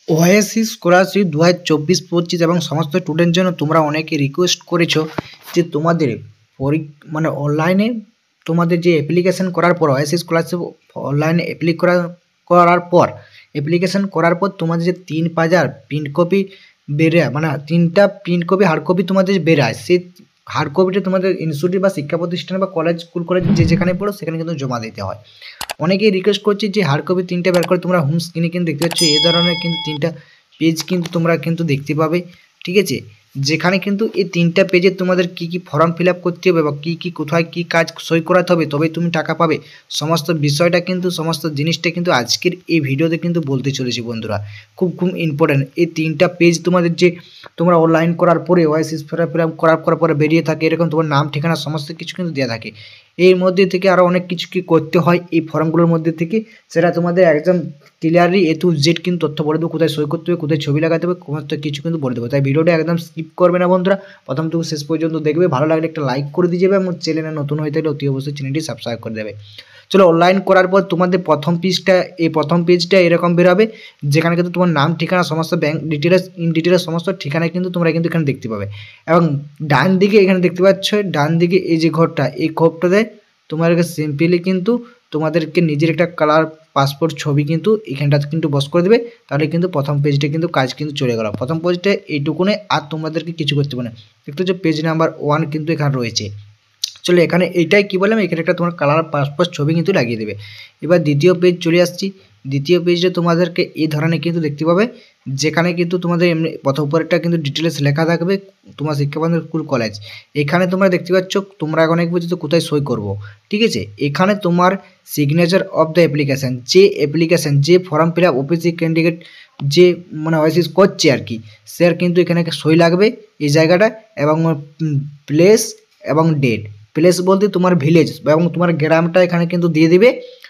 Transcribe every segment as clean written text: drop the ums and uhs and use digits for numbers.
OSC scholarship 2024-25 এবং সমস্ত student জন্য তোমরা অনেকে রিকোয়েস্ট করেছো যে তোমাদের মানে অনলাইনে তোমাদের যে অ্যাপ্লিকেশন করার পর ওএসসি স্কলারশিপ অনলাইনে করার পর অ্যাপ্লিকেশন করার পর তোমাদের যে 3 পাজার প্রিন্ট কপি বেরোয়, মানে 3টা প্রিন্ট কপি হার্ড কপি তোমাদের বেরোয়, সেই হার্ড কপিটা তোমাদের ইনস্টিটিউট বা শিক্ষা প্রতিষ্ঠান বা কলেজ স্কুল কলেজ যেখানে পড়ো সেখানে কিন্তু জমা দিতে হয়। অনেকেই রিকোয়েস্ট করছে যে হার্ড কপি 3টা বের করে তোমরা হোম স্ক্রিনে কিন্তু দেখতে পাচ্ছ এই ধরনের কিন্তু 3টা পেজ কিন্তু তোমরা কিন্তু দেখতে পাবে। ঠিক আছে, যেখানে কিন্তু এই 3টা পেজে তোমাদের কি কি ফর্ম ফিল আপ করতে হবে বা কি কোথায় কি কাজ সই করাতে হবে তবেই তুমি টাকা পাবে, সমস্ত বিষয়টা কিন্তু সমস্ত জিনিসটা কিন্তু আজকের এই ভিডিওতে কিন্তু বলতে চলেছি বন্ধুরা। খুব ইম্পর্টেন্ট এই 3টা পেজ তোমাদের যে তোমরা অনলাইন করার পরে ওএসসি ফিল আপ করার পরে বেরিয়ে থাকে, এরকম তোমার নাম ঠিকানা সমস্ত কিছু কিন্তু দেওয়া থাকে। এর মধ্যে থেকে আরও অনেক কিছু কি করতে হয় এই ফর্মগুলোর মধ্যে থেকে, সেটা তোমাদের একদম ক্লিয়ারলি এ টু জেড কিন্তু তথ্য বলে দেবো, কোথায় সই করতে হবে কোথায় ছবি লাগাতে হবে সমস্ত কিছু কিন্তু বলে দেবো। তাই ভিডিওটা একদম স্কিপ করবে না বন্ধুরা, প্রথম থেকে শেষ পর্যন্ত দেখবে। ভালো লাগলে একটা লাইক করে দিয়ে যাবে এবং চ্যানেলে নতুন হয়ে থাকলে অতি অবশ্যই চ্যানেলটি সাবস্ক্রাইব করে দেবে। চলো, অনলাইন করার পর তোমাদের প্রথম পেজটা এরকম বেরোবে, যেখানে কিন্তু তোমার নাম ঠিকানা সমস্ত ব্যাংক ডিটেলস সমস্ত ঠিকানা কিন্তু তোমরা কিন্তু এখানে দেখতে পাবে। এবং ডান দিকে এখানে দেখতে পাচ্ছ, ডান দিকে এই যে ঘরটা, এই ঘরটাতে তোমাদেরকে সিম্পলি কিন্তু তোমাদেরকে নিজের একটা কালার পাসপোর্ট ছবি কিন্তু এখানটাতে কিন্তু বস করে দেবে, তাহলে কিন্তু প্রথম পেজটা কিন্তু কাজ কিন্তু চলে গেল। প্রথম পেজটা এইটুকুনে, আর তোমাদেরকে কিছু করতে হবে না। দেখতে হচ্ছে পেজ নাম্বার 1 কিন্তু এখানে রয়েছে। চলো, এখানে এইটাই কি বললাম, এখানে একটা তোমার কালার পাসপোর্ট ছবি কিন্তু লাগিয়ে দেবে। এবার দ্বিতীয় পেজ চলে আসছি। দ্বিতীয় পেজে তোমাদেরকে এই ধরনের কিন্তু দেখতে পাবে, যেখানে কিন্তু তোমাদের এমনি প্রথম উপরেরটা কিন্তু ডিটেলস লেখা থাকবে তোমার শিক্ষাপ্রতিষ্ঠান স্কুল কলেজ। এখানে তোমরা দেখতে পাচ্ছ তোমরা অনেক বুঝছো কোথায় সই করব। ঠিক আছে, এখানে তোমার সিগনেচার অফ দ্য অ্যাপ্লিকেশন যে form fill up OBC candidate যে মানে ওএসসি করছে আর কি, সে কিন্তু এখানে সই লাগবে এই জায়গাটা, এবং প্লেস এবং ডেট। প্লেস বলতে তোমার ভিলেজ এবং তোমার গ্রামটা এখানে কিন্তু দিয়ে দিবে।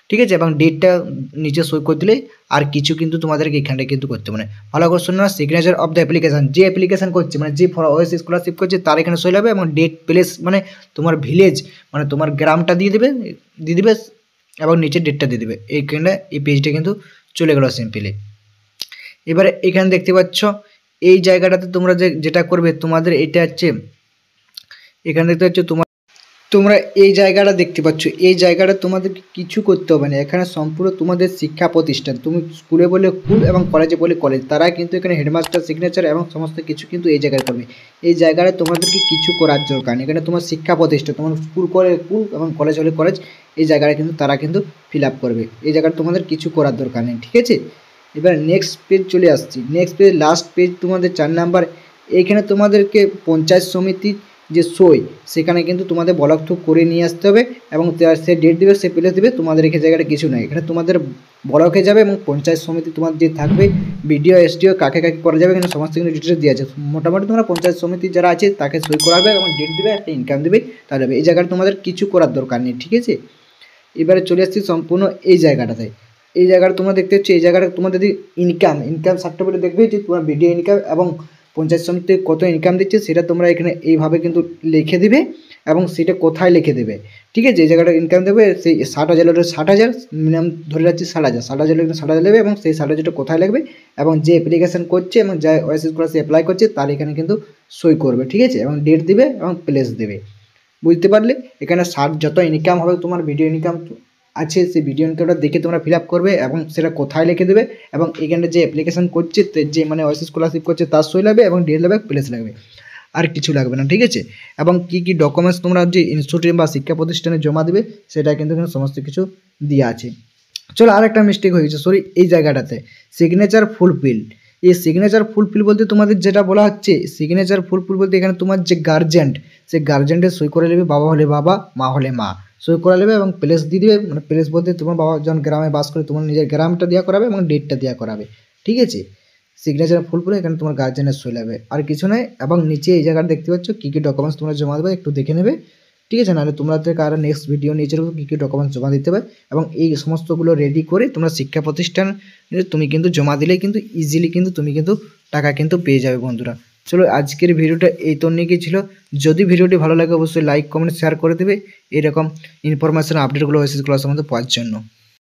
ঠিক আছে, এবং ডেটটা নিচে সই করে দিলে আর কিছু কিন্তু তোমাদেরকে এখানটা কিন্তু করতে মানে ভালো করে শুনে না। সিগনেচার অফ দ্য অ্যাপ্লিকেশন, যে অ্যাপ্লিকেশন করছে মানে যে ওএসসি স্কলারশিপ করছে তার এখানে সই লাগবে, এবং ডেট প্লেস মানে তোমার ভিলেজ মানে তোমার গ্রামটা দিয়ে দিবে এবং নিচে ডেটটা দিয়ে দেবে। এইখানে এই পেজটা কিন্তু চলে গেল সিম্পলি। এবারে এখানে দেখতে পাচ্ছ এই জায়গাটাতে তোমরা যেটা করবে তোমাদের এটা হচ্ছে, এখানে দেখতে পাচ্ছ তোমরা এই জায়গাটা দেখতে পাচ্ছ, এই জায়গাটা তোমাদেরকে কিছু করতে হবে না। এখানে সম্পূর্ণ তোমাদের শিক্ষা প্রতিষ্ঠান, তুমি স্কুলে বলে স্কুল এবং কলেজে বলে কলেজ, তারা কিন্তু এখানে হেডমাস্টার সিগনেচার এবং সমস্ত কিছু কিন্তু এই জায়গায় করবে। এই জায়গায় তোমাদেরকে কিছু করার দরকার নেই। এখানে তোমার শিক্ষা প্রতিষ্ঠান, তোমার স্কুল করে স্কুল এবং কলেজ হলে কলেজ, এই জায়গাটা কিন্তু তারা কিন্তু ফিল আপ করবে। এই জায়গায় তোমাদের কিছু করার দরকার নেই। ঠিক আছে, এবার নেক্সট পেজ চলে আসছি। নেক্সট পেজ লাস্ট পেজ তোমাদের 4 নাম্বার। এইখানে তোমাদেরকে পঞ্চায়েত সমিতি যে সই, সেখানে কিন্তু তোমাদের ব্লক থ্রু করে নিয়ে আসতে হবে, এবং সে ডেট দেবে, সে প্লেস দেবে। তোমাদের এখানে জায়গাটা কিছু নয়, এখানে তোমাদের ব্লকে যাবে এবং পঞ্চায়েত সমিতি তোমার যে থাকবে বিডিও এসডিও কাকে করা যাবে এখানে সমস্ত কিছু ডিটেলস দেওয়া আছে। মোটামুটি তোমরা পঞ্চায়েত সমিতি যারা আছে তাকে সই করাবে এবং ডেট দেবে, একটা ইনকাম দেবে, তাহলে এই জায়গাটা তোমাদের কিছু করার দরকার নেই। ঠিক আছে, এবারে চলে আসছি সম্পূর্ণ এই জায়গাটাতে। এই জায়গাটা তোমরা দেখতে হচ্ছে, এই জায়গাটা তোমাদের যদি ইনকাম সার্টিফিকেট দেখবে যে তোমার ভিডিও ইনকাম এবং পঞ্চায়েত সমিতি কত ইনকাম দিচ্ছে সেটা তোমরা এখানে এইভাবে কিন্তু লিখে দিবে, এবং সেটা কোথায় লিখে দেবে। ঠিক আছে, এই জায়গাটা ইনকাম দেবে সেই 60,000 60,000 মিনিমাম ধরে যাচ্ছি 60,000 60,000 দেবে, এবং সেই 60,000টা কোথায় লাগবে এবং যে অ্যাপ্লিকেশন করছে এবং যা ওএসসি স্কলারশিপ অ্যাপ্লাই করছে তার এখানে কিন্তু সই করবে। ঠিক আছে, এবং ডেট দেবে এবং প্লেস দেবে। বুঝতে পারলে, এখানে যত ইনকাম হবে তোমার ভিডিও ইনকাম আছে সেই ভিডিও ইনকামটা দেখে তোমরা ফিল আপ করবে এবং সেটা কোথায় লিখে দেবে, এবং এখানে যে অ্যাপ্লিকেশন করছে যে মানে ওএসসি স্কলারশিপ করছে তার সই লাগবে এবং ডেট লাগবে, প্লেস লাগবে, আর কিছু লাগবে না। ঠিক আছে, এবং কি ডকুমেন্টস তোমরা যে ইনস্টিটিউট বা শিক্ষা প্রতিষ্ঠানে জমা দেবে সেটা কিন্তু এখানে সমস্ত কিছু দেওয়া আছে। চলো, আর একটা মিস্টেক হয়ে গেছে সরি, এই জায়গাটাতে সিগনেচার ফুলফিল। এই সিগনেচার ফুলফিল বলতে তোমাদের যেটা বলা হচ্ছে, সিগনেচার ফুলফিল বলতে এখানে তোমার যে গার্জেন্ট, সেই গার্জেন্টের সই করে নেবে, বাবা হলে বাবা, মা হলে মা, সই করে নেবে এবং প্লেস দিয়ে দেবে। মানে প্লেস বলতে তোমার বাবা যখন গ্রামে বাস করে তোমার নিজের গ্রামটা দেওয়া করাবে এবং ডেটটা দেওয়া করাবে। ঠিক আছে, সিগনেচার ফুলফিল এখানে তোমার গার্জেনের সই লাগবে, আর কিছু নয়। এবং নিচে এই জায়গাটা দেখতে পাচ্ছ কী ডকুমেন্টস তোমরা জমা দেবে, একটু দেখে নেবে। ঠিক আছে, নাহলে তোমাদেরকে আরও নেক্সট ভিডিও নিচে কী ডকুমেন্টস জমা দিতে হবে, এবং এই সমস্তগুলো রেডি করে তোমরা শিক্ষা প্রতিষ্ঠান তুমি কিন্তু জমা দিলেই কিন্তু ইজিলি কিন্তু তুমি কিন্তু টাকা কিন্তু পেয়ে যাবে বন্ধুরা। চলো, আজকের ভিডিওটা এই তো নিয়ে ছিল। যদি ভিডিওটি ভালো লাগে অবশ্যই লাইক কমেন্ট শেয়ার করে দেবে এরকম ইনফরমেশন আপডেটগুলো ওএসসি ক্লাসের মধ্যে পাওয়ার জন্য।